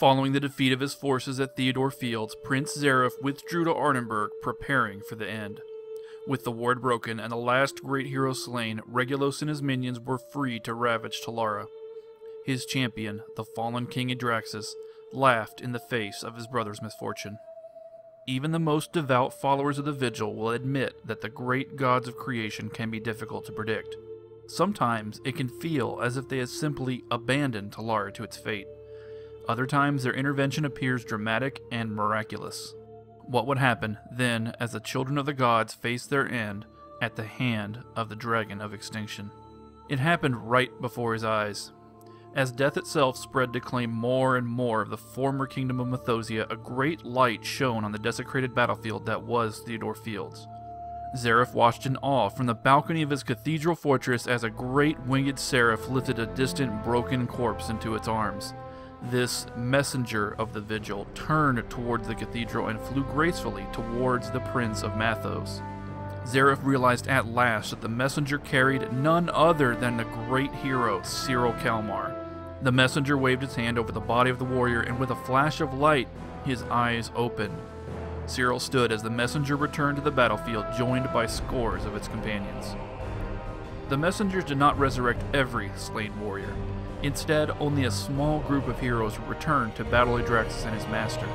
Following the defeat of his forces at Theodore Fields, Prince Zareth withdrew to Ardenburg, preparing for the end. With the ward broken and the last great hero slain, Regulus and his minions were free to ravage Talara. His champion, the fallen King Adraxus, laughed in the face of his brother's misfortune. Even the most devout followers of the Vigil will admit that the great gods of creation can be difficult to predict. Sometimes it can feel as if they have simply abandoned Talara to its fate. Other times their intervention appears dramatic and miraculous. What would happen then as the children of the gods faced their end at the hand of the Dragon of Extinction? It happened right before his eyes. As death itself spread to claim more and more of the former kingdom of Mathosia, a great light shone on the desecrated battlefield that was Theodore Fields. Zareth watched in awe from the balcony of his cathedral fortress as a great winged seraph lifted a distant broken corpse into its arms. This messenger of the Vigil turned towards the cathedral and flew gracefully towards the Prince of Mathos. Zareth realized at last that the messenger carried none other than the great hero Cyril Calmar. The messenger waved his hand over the body of the warrior, and with a flash of light, his eyes opened. Cyril stood as the messenger returned to the battlefield, joined by scores of its companions. The messengers did not resurrect every slain warrior. Instead, only a small group of heroes returned to battle Adraxus and his master.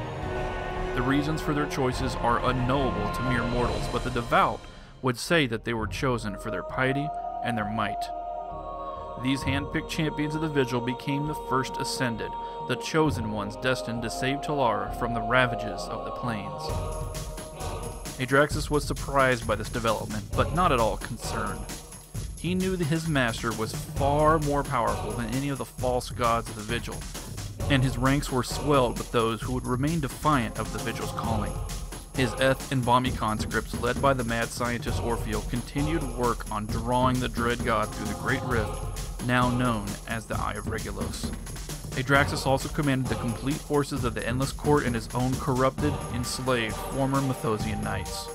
The reasons for their choices are unknowable to mere mortals, but the devout would say that they were chosen for their piety and their might. These hand-picked champions of the Vigil became the first ascended, the chosen ones destined to save Talara from the ravages of the plains. Adraxus was surprised by this development, but not at all concerned. He knew that his master was far more powerful than any of the false gods of the Vigil, and his ranks were swelled with those who would remain defiant of the Vigil's calling. His Eth and Balmy conscripts, led by the mad scientist Orpheus, continued work on drawing the dread god through the Great Rift, now known as the Eye of Regulus. Adraxus also commanded the complete forces of the Endless Court and his own corrupted, enslaved, former Mathosian knights.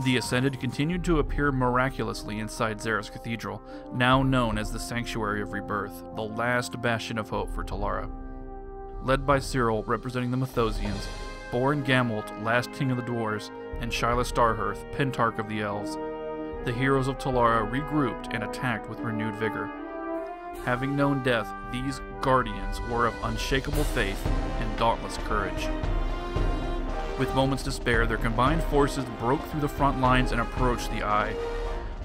The Ascended continued to appear miraculously inside Zareth's cathedral, now known as the Sanctuary of Rebirth, the last bastion of hope for Talara. Led by Cyril, representing the Mathosians, Borin Gamult, last king of the dwarves, and Shyla Starhearth, pentarch of the elves, the heroes of Talara regrouped and attacked with renewed vigor. Having known death, these guardians were of unshakable faith and dauntless courage. With moments to spare, their combined forces broke through the front lines and approached the Eye.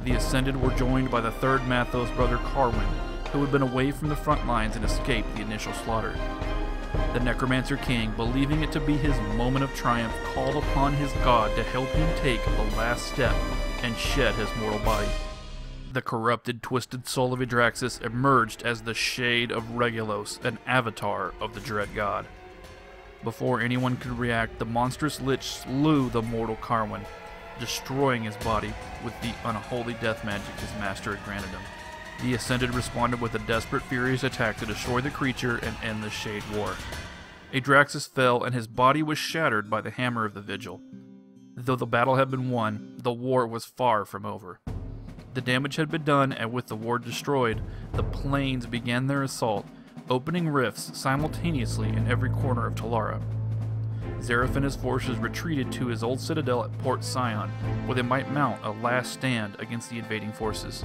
The Ascended were joined by the third Mathos brother Carwin, who had been away from the front lines and escaped the initial slaughter. The Necromancer King, believing it to be his moment of triumph, called upon his god to help him take the last step and shed his mortal body. The corrupted, twisted soul of Adraxus emerged as the Shade of Regulus, an avatar of the dread god. Before anyone could react, the monstrous lich slew the mortal Carwin, destroying his body with the unholy death magic his master had granted him. The Ascended responded with a desperate, furious attack to destroy the creature and end the Shade War. Adraxus fell, and his body was shattered by the hammer of the Vigil. Though the battle had been won, the war was far from over. The damage had been done, and with the ward destroyed, the plains began their assault, opening rifts simultaneously in every corner of Talara. Zareth and his forces retreated to his old citadel at Port Sion, where they might mount a last stand against the invading forces.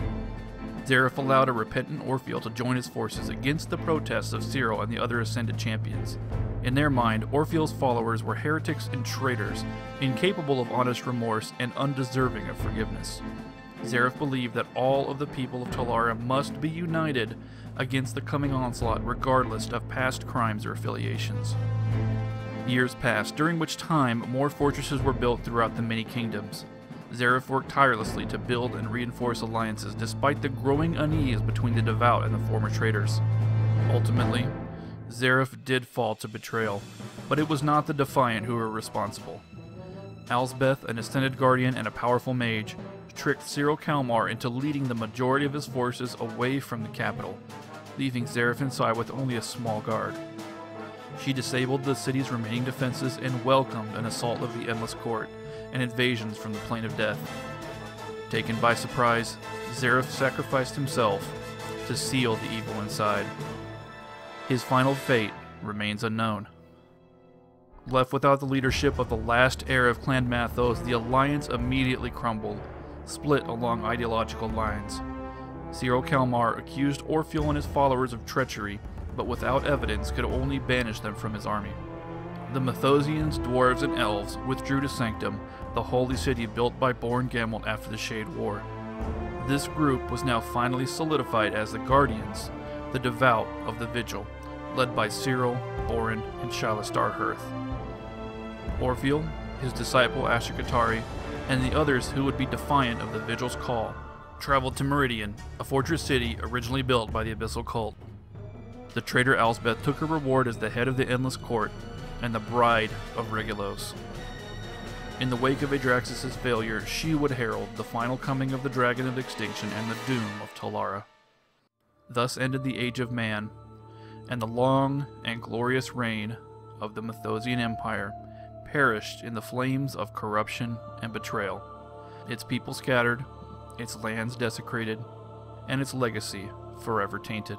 Zareth allowed a repentant Orpheus to join his forces against the protests of Cyril and the other Ascended champions. In their mind, Orpheus' followers were heretics and traitors, incapable of honest remorse and undeserving of forgiveness. Zareth believed that all of the people of Talara must be united against the coming onslaught, regardless of past crimes or affiliations. Years passed, during which time more fortresses were built throughout the many kingdoms. Zareth worked tirelessly to build and reinforce alliances, despite the growing unease between the devout and the former traitors. Ultimately, Zareth did fall to betrayal, but it was not the Defiant who were responsible. Alsbeth, an Ascended Guardian and a powerful mage, tricked Cyril Calmar into leading the majority of his forces away from the capital, leaving Zareth inside with only a small guard. She disabled the city's remaining defenses and welcomed an assault of the Endless Court and invasions from the Plain of Death. Taken by surprise, Zareth sacrificed himself to seal the evil inside. His final fate remains unknown. Left without the leadership of the last heir of Clan Mathos, the alliance immediately crumbled, split along ideological lines. Cyril Calmar accused Orpheus and his followers of treachery, but without evidence could only banish them from his army. The Mathosians, dwarves, and elves withdrew to Sanctum, the holy city built by Born Gamel after the Shade War. This group was now finally solidified as the Guardians, the devout of the Vigil, led by Cyril, Borin, and Shalastar Hearth. Orpheus, his disciple Ashikatari, and the others who would be defiant of the Vigil's call, traveled to Meridian, a fortress city originally built by the Abyssal Cult. The traitor Elsbeth took her reward as the head of the Endless Court and the bride of Regulos. In the wake of Adraxis' failure, she would herald the final coming of the Dragon of Extinction and the doom of Talara. Thus ended the Age of Man, and the long and glorious reign of the Mathosian Empire perished in the flames of corruption and betrayal, its people scattered, its lands desecrated, and its legacy forever tainted.